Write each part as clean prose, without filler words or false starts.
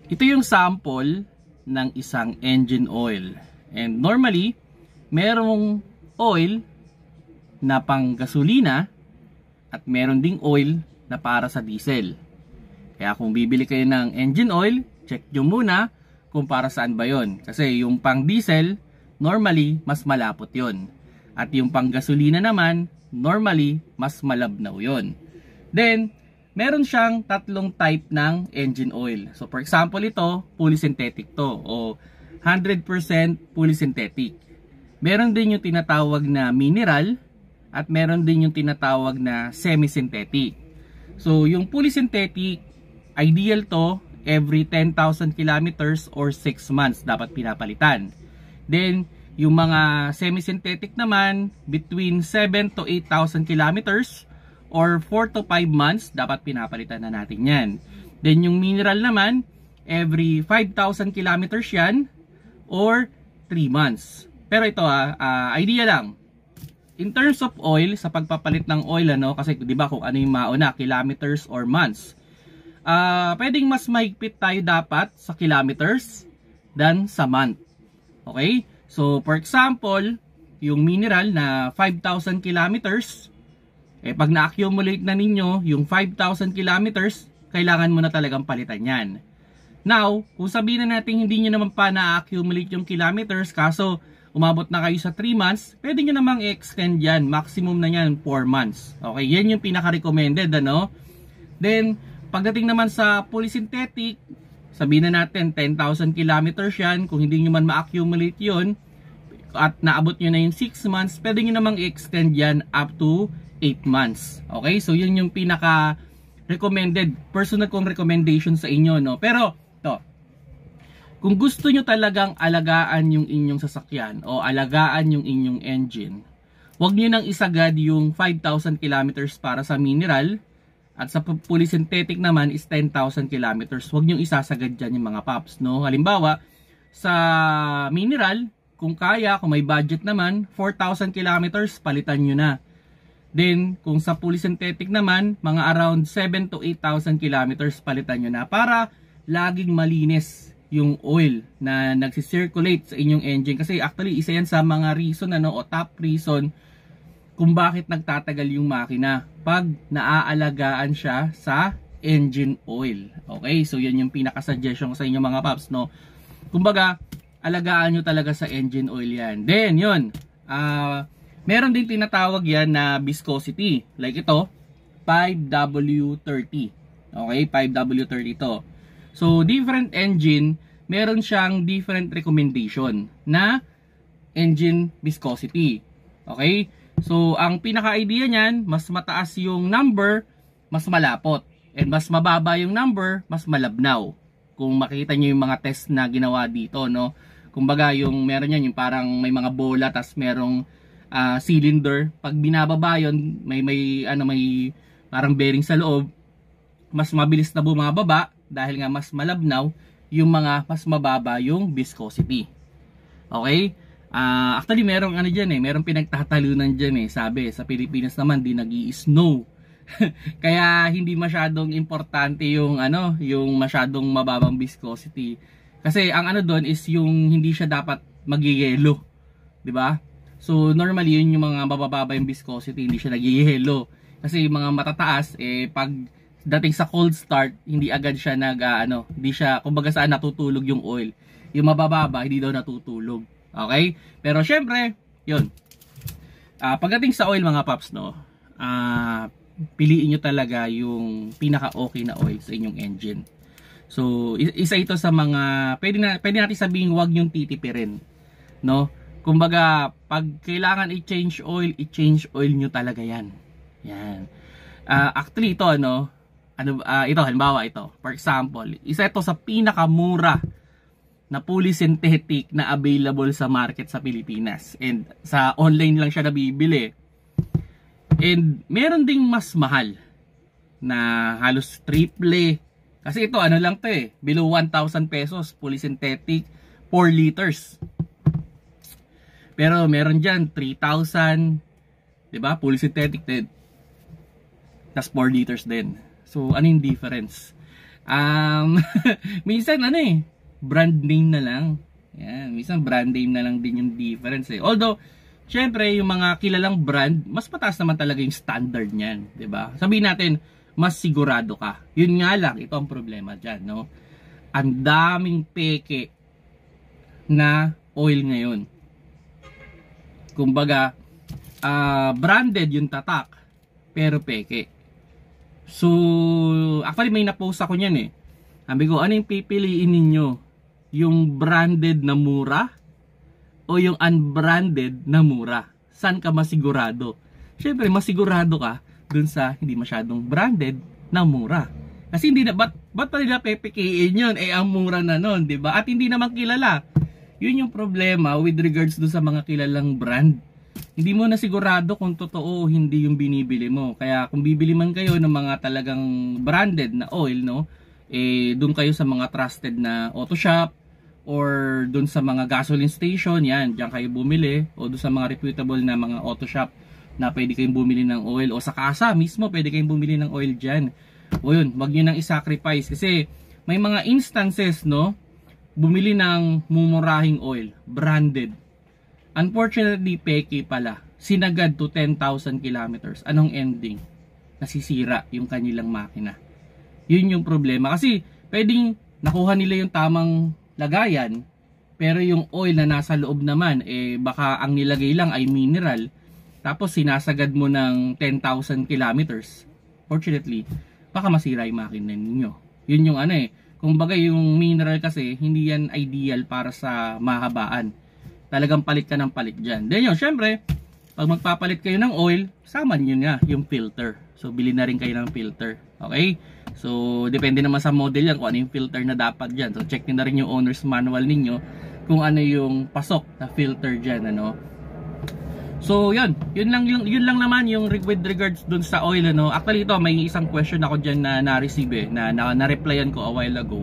Ito yung sample ng isang engine oil. And normally, merong oil na pang gasolina at meron ding oil na para sa diesel. Kaya kung bibili kayo ng engine oil, check nyo muna kung para saan ba yon. Kasi yung pang diesel, normally, mas malapot yon. At yung pang gasolina naman, normally, mas malabnaw yon. Then, meron siyang tatlong type ng engine oil. So for example ito, fully synthetic to o 100% fully synthetic. Meron din yung tinatawag na mineral at meron din yung tinatawag na semi-synthetic. So yung fully synthetic, ideal to every 10,000 kilometers or 6 months dapat pinapalitan. Then yung mga semi-synthetic naman, between 7 to 8,000 kilometers or 4 to 5 months, dapat pinapalitan na natin yan. Then yung mineral naman, every 5,000 kilometers yan or 3 months. Pero ito idea lang. In terms of oil, sa pagpapalit ng oil, kasi di ba kung ano yung mauna, kilometers or months. Pwedeng mas mahigpit tayo dapat sa kilometers than sa month. Okay? So for example, yung mineral na 5,000 kilometers, pag na-accumulate na ninyo yung 5,000 kilometers, kailangan mo na talagang palitan yan. Now, kung sabihin na natin hindi nyo naman pa na-accumulate yung kilometers, kaso umabot na kayo sa 3 months, pwede nyo namang i-extend yan. Maximum na yan, 4 months. Okay, yan yung pinaka-recommended, Then, pagdating naman sa fully synthetic, sabihin na natin 10,000 kilometers yan. Kung hindi nyo man ma-accumulate yun, at naabot nyo na yung 6 months, pwede nyo namang i-extend yan up to 8 months. Okay? So, yun yung pinaka-recommended, personal kong recommendation sa inyo, Pero, kung gusto nyo talagang alagaan yung inyong sasakyan o alagaan yung inyong engine, huwag nyo nang isagad yung 5,000 kilometers para sa mineral at sa fully synthetic naman is 10,000 kilometers. Huwag nyo isasagad dyan yung mga paps, Halimbawa, sa mineral, kung kaya, kung may budget naman, 4,000 kilometers, palitan nyo na. Then, kung sa fully synthetic naman, mga around 7 to 8,000 kilometers palitan nyo na para laging malinis yung oil na nagsisirculate sa inyong engine. Kasi actually, isa yan sa mga reason o top reason kung bakit nagtatagal yung makina pag naaalagaan siya sa engine oil. Okay? So, yan yung pinaka-suggestion ko sa inyo mga paps, Kumbaga, alagaan nyo talaga sa engine oil yan. Then, yun. Meron din tinatawag yan na viscosity. Like ito, 5W30. Okay, 5W30 to. So, different engine, meron siyang different recommendation na engine viscosity. Okay? So, ang pinaka-idea niyan, mas mataas yung number, mas malapot. And mas mababa yung number, mas malabnaw. Kung makita nyo yung mga test na ginawa dito, Kumbaga, yung meron yan, yung parang may mga bola, tas merong cylinder. Pag binababa yun, may parang bearing sa loob, mas mabilis na bumababa dahil nga mas malabnaw yung mga mas mababa yung viscosity. Okay? Actually merong merong pinagtatalunan diyan sabi sa Pilipinas naman di nag-i-snow. Kaya hindi masyadong importante yung yung masyadong mababang viscosity. Kasi ang doon is yung hindi siya dapat magyeyelo, 'di ba? So normally yun yung mga mabababa yung viscosity, hindi siya nagyeyelo. Kasi yung mga matataas pag dating sa cold start, hindi agad siya hindi siya kumbaga saan natutulog yung oil. Yung mabababa hindi daw natutulog. Okay? Pero syempre, yun. Pagdating sa oil mga paps, piliin nyo talaga yung pinaka-okay na oil sa inyong engine. So, isa ito sa mga pwede natin sabihin huwag yung titipirin, Kumbaga, pag kailangan i-change oil nyo talaga yan. Yan. Actually ito ito halimbawa ito. For example, isa ito sa pinakamura na fully synthetic na available sa market sa Pilipinas. And sa online lang siya nabibili. And meron ding mas mahal na halos triple. Kasi ito lang to below 1,000 pesos, fully synthetic, 4 liters. Pero meron dyan 3,000, 'di ba? Fully synthetic din. Tas 4 liters din. So ano yung difference? Minsan brand name na lang. Yan, minsan brand name na lang din yung difference eh. Although, syempre, yung mga kilalang brand, mas mataas naman talaga yung standard niyan, 'di ba? Sabihin natin, mas sigurado ka. Yun nga lang, ito ang problema diyan, no? Ang daming peke na oil ngayon. Kumbaga, branded yung tatak, pero peke. So, actually may na-post ako niyan eh. Sabi ko, ano yung pipiliin ninyo? Yung branded na mura o yung unbranded na mura? Saan ka masigurado? Syempre, masigurado ka dun sa hindi masyadong branded na mura. Kasi hindi na, ba't pa nila pepekiin yun? Eh, ang mura na nun, diba? At hindi naman kilala. Yun yung problema with regards dun sa mga kilalang brand. Hindi mo na sigurado kung totoo o hindi yung binibili mo. Kaya kung bibili man kayo ng mga talagang branded na oil, no? Eh, doon kayo sa mga trusted na auto shop or doon sa mga gasoline station, yan, diyan kayo bumili, o doon sa mga reputable na mga auto shop na pwede kayong bumili ng oil, o sa kasa mismo pwede kayong bumili ng oil diyan. O yun, wag niyo nang i-sacrifice kasi may mga instances, no, bumili ng mumurahing oil, branded. Unfortunately, peke pala. Sinagad to 10,000 kilometers. Anong ending? Nasisira yung kanilang makina. Yun yung problema. Kasi pwedeng nakuha nila yung tamang lagayan, pero yung oil na nasa loob naman, eh baka ang nilagay lang ay mineral, tapos sinasagad mo ng 10,000 kilometers. Fortunately, baka masira yung makina ninyo. Yun yung kumbaga yung mineral kasi, hindi yan ideal para sa mahabaan. Talagang palit ka ng palit dyan. Then yun, syempre, pag magpapalit kayo ng oil, sama nyo nga yung filter. So, bili na rin kayo ng filter. Okay? So, depende naman sa model yan kung ano yung filter na dapat dyan. So, check nyo na rin yung owner's manual ninyo kung ano yung pasok na filter dyan, So, yun lang naman yung with regards dun sa oil, Actually, ito, may isang question ako dyan na na-receive, na-replyan ko a while ago.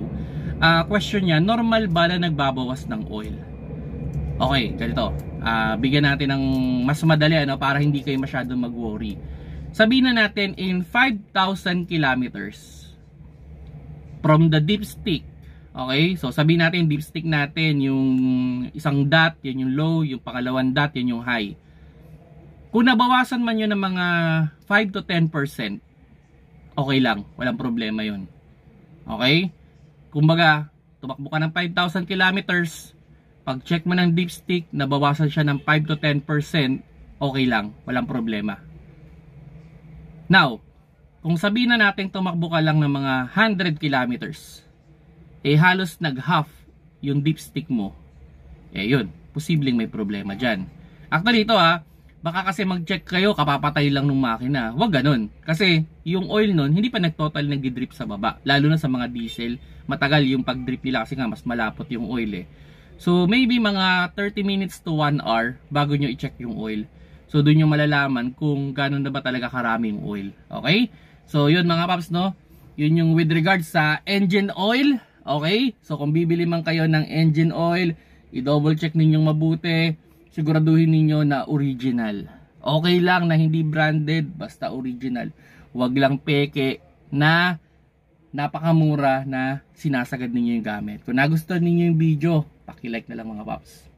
Question niya, normal ba na nagbabawas ng oil? Okay, ganito. Bigyan natin ng mas madali, para hindi kayo masyadong mag-worry. Sabihin na natin in 5,000 kilometers from the dipstick. Okay? So sabihin natin dipstick natin yung isang dot, yan yung low, yung pangalawang dot, yan yung high. Kung nabawasan man yun ng mga 5 to 10%, okay lang, walang problema yun. Okay? Kumbaga, tumakbo ka ng 5,000 kilometers, pag check mo ng dipstick, nabawasan siya ng 5 to 10%, okay lang, walang problema. Now, kung sabihin na natin tumakbo ka lang ng mga 100 kilometers, eh halos nag-half yung dipstick mo, eh yun, posibleng may problema dyan. Actually ito baka kasi mag-check kayo, kapapatay lang ng makina. Huwag ganun. Kasi yung oil nun, hindi pa nag-total nag-drip sa baba. Lalo na sa mga diesel, matagal yung pag-drip nila kasi nga mas malapot yung oil eh. So maybe mga 30 minutes to 1 hour bago nyo i-check yung oil. So doon nyo malalaman kung gano'n na ba talaga karami yung oil. Okay? So yun mga paps, yun yung with regards sa engine oil. Okay? So kung bibili man kayo ng engine oil, i-double check ninyong mabuti. Siguraduhin ninyo na original. Okay lang na hindi branded, basta original. Huwag lang peke na napakamura na sinasagad ninyo yung gamit. Kung nagustuhan ninyo yung video, paki-like na lang mga paps.